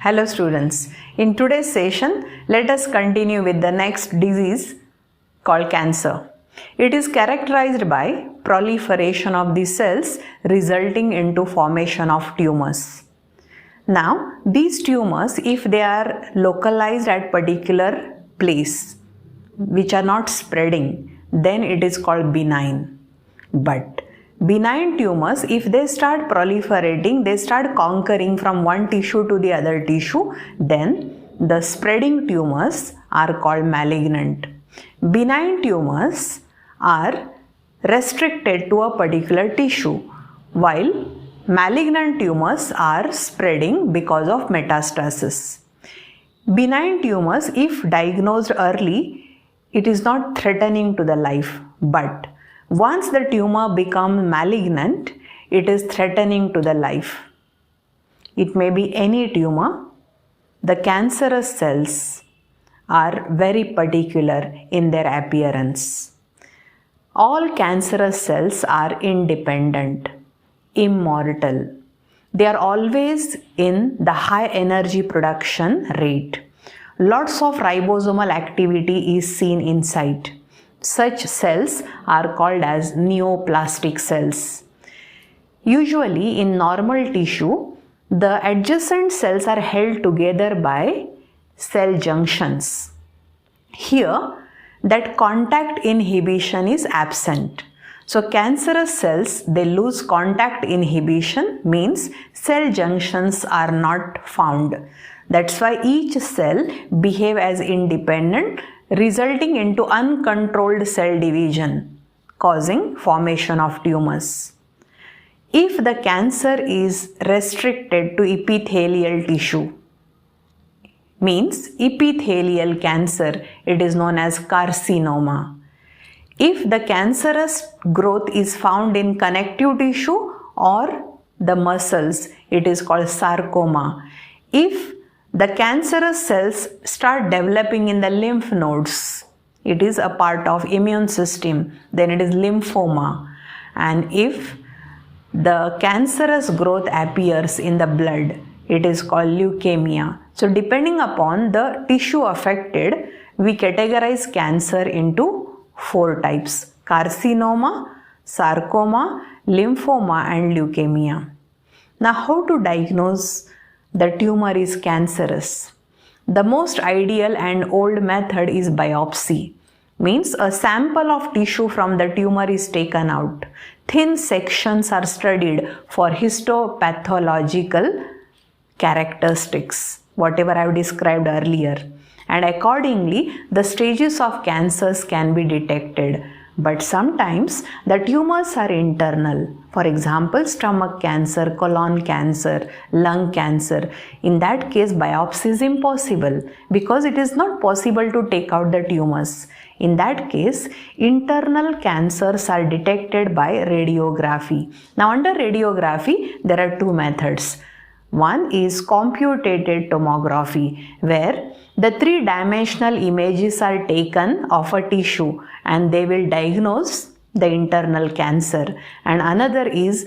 Hello students, in today's session, let us continue with the next disease called cancer. It is characterized by proliferation of the cells resulting into formation of tumors. Now, these tumors, if they are localized at particular place, which are not spreading, then it is called benign. But benign tumors, if they start proliferating, they start conquering from one tissue to the other tissue, then the spreading tumors are called malignant. Benign tumors are restricted to a particular tissue, while malignant tumors are spreading because of metastasis. Benign tumors, if diagnosed early, it is not threatening to the life, but once the tumor becomes malignant, it is threatening to the life. It may be any tumor. The cancerous cells are very particular in their appearance. All cancerous cells are independent, immortal. They are always in the high energy production rate. Lots of ribosomal activity is seen inside. Such cells are called as neoplastic cells. Usually in normal tissue, the adjacent cells are held together by cell junctions. Here, that contact inhibition is absent. So cancerous cells, they lose contact inhibition, means cell junctions are not found. That's why each cell behave as independent, resulting into uncontrolled cell division, causing formation of tumors. If the cancer is restricted to epithelial tissue, means epithelial cancer, it is known as carcinoma. If the cancerous growth is found in connective tissue or the muscles, it is called sarcoma. If the cancerous cells start developing in the lymph nodes, it is a part of immune system, then it is lymphoma. And if the cancerous growth appears in the blood, it is called leukemia. So depending upon the tissue affected, we categorize cancer into 4 types: carcinoma, sarcoma, lymphoma and leukemia. Now how to diagnose the tumor is cancerous? The most ideal and old method is biopsy. Means a sample of tissue from the tumor is taken out. Thin sections are studied for histopathological characteristics, whatever I have described earlier. And accordingly, the stages of cancers can be detected. But sometimes the tumors are internal. For example, stomach cancer, colon cancer, lung cancer. In that case, biopsy is impossible because it is not possible to take out the tumors. In that case, internal cancers are detected by radiography. Now, under radiography, there are 2 methods. One is computated tomography, where the 3-dimensional images are taken of a tissue and they will diagnose the internal cancer. And another is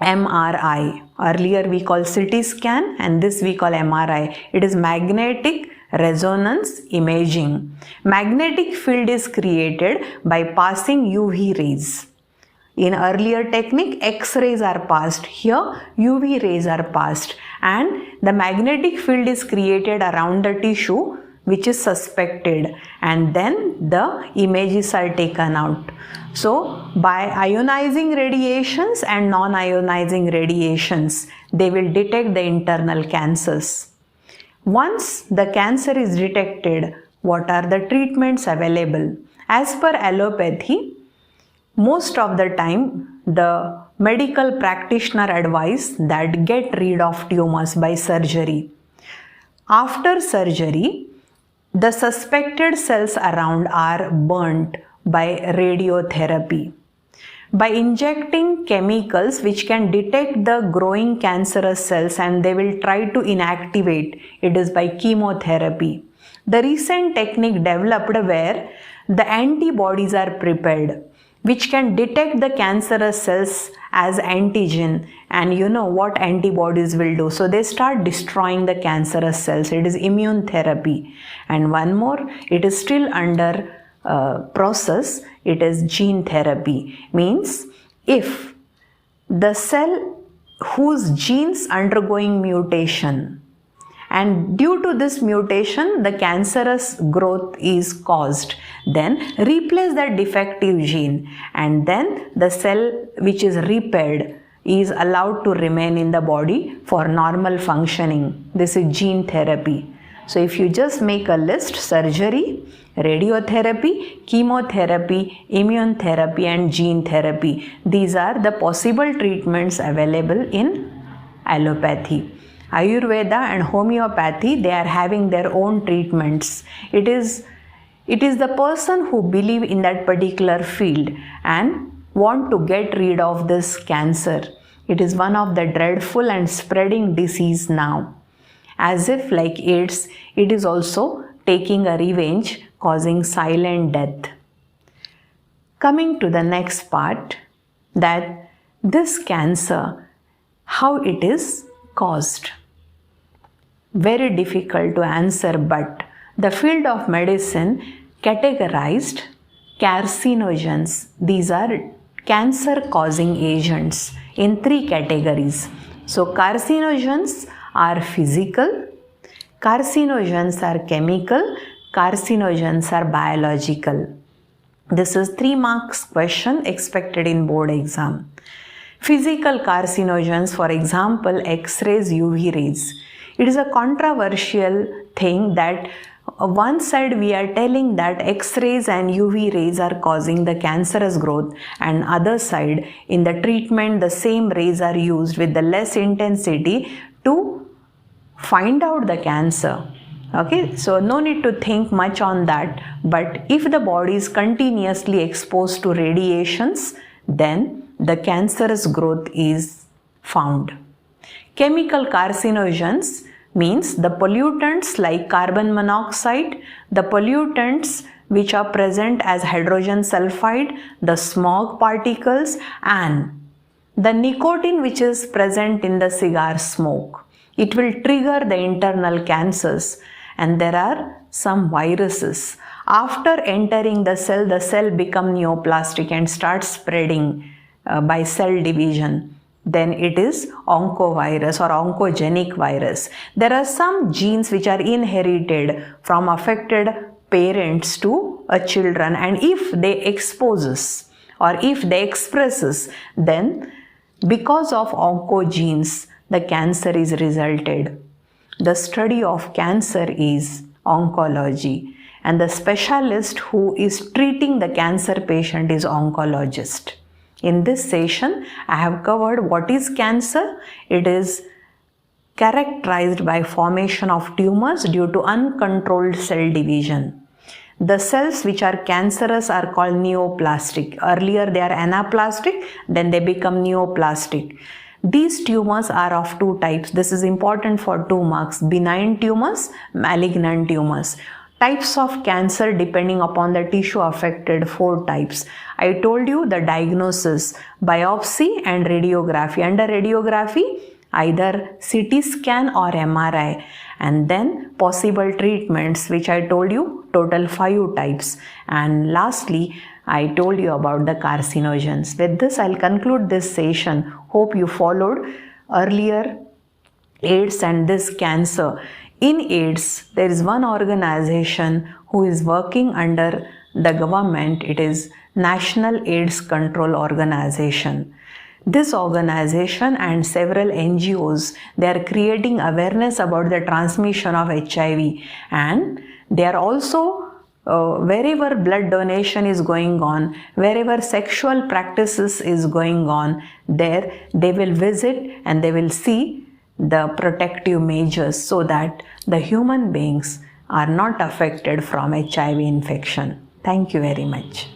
MRI. Earlier we call CT scan and this we call MRI. It is magnetic resonance imaging. Magnetic field is created by passing UV rays. In earlier technique, X-rays are passed. Here, UV rays are passed. And the magnetic field is created around the tissue which is suspected. And then the images are taken out. So, by ionizing radiations and non-ionizing radiations, they will detect the internal cancers. Once the cancer is detected, what are the treatments available? As per allopathy, most of the time, the medical practitioner advise that get rid of tumors by surgery. After surgery, the suspected cells around are burnt by radiotherapy. By injecting chemicals which can detect the growing cancerous cells and they will try to inactivate, it is by chemotherapy. The recent technique developed where the antibodies are prepared. which can detect the cancerous cells as antigen, and you know what antibodies will do. So they start destroying the cancerous cells. It is immune therapy. And one more, it is still under process. It is gene therapy. Means if the cell whose genes undergoing mutation, and due to this mutation the cancerous growth is caused, then replace that defective gene, and then the cell which is repaired is allowed to remain in the body for normal functioning. This is gene therapy. So if you just make a list: surgery, radiotherapy, chemotherapy, immune therapy and gene therapy. These are the possible treatments available in allopathy. Ayurveda and homeopathy, they are having their own treatments. It is the person who believe in that particular field and want to get rid of this cancer. It is one of the dreadful and spreading disease now. As if like AIDS, it is also taking a revenge, causing silent death. Coming to the next part, that this cancer, how it is caused. Very difficult to answer, but the field of medicine categorized carcinogens. These are cancer causing agents in 3 categories. So carcinogens are physical, carcinogens are chemical, carcinogens are biological. This is 3 marks question expected in board exam. Physical carcinogens, for example, X-rays, UV rays. It is a controversial thing that one side we are telling that X-rays and UV rays are causing the cancerous growth, and other side in the treatment the same rays are used with the less intensity to find out the cancer. Okay, so no need to think much on that, but if the body is continuously exposed to radiations, then the cancerous growth is found. Chemical carcinogens means the pollutants like carbon monoxide, the pollutants which are present as hydrogen sulfide, the smog particles, and the nicotine which is present in the cigar smoke. It will trigger the internal cancers, and there are some viruses. After entering the cell becomes neoplastic and starts spreading by cell division. Then it is oncovirus or oncogenic virus. There are some genes which are inherited from affected parents to a children, and if they exposes or if they expresses, then because of oncogenes the cancer is resulted. The study of cancer is oncology, and the specialist who is treating the cancer patient is oncologist. In this session, I have covered what is cancer. It is characterized by formation of tumors due to uncontrolled cell division. The cells which are cancerous are called neoplastic. Earlier they are anaplastic, then they become neoplastic. These tumors are of 2 types. This is important for 2 marks. Benign tumors, malignant tumors. Types of cancer depending upon the tissue affected, 4 types. I told you the diagnosis, biopsy and radiography. Under radiography, either CT scan or MRI, and then possible treatments which I told you, total 5 types. And lastly, I told you about the carcinogens. With this, I'll conclude this session. Hope you followed earlier AIDS and this cancer. In AIDS, there is one organization who is working under the government. It is National AIDS Control Organization. This organization and several NGOs, they are creating awareness about the transmission of HIV, and they are also wherever blood donation is going on, wherever sexual practices is going on, there they will visit and they will see the protective measures so that the human beings are not affected from HIV infection. Thank you very much.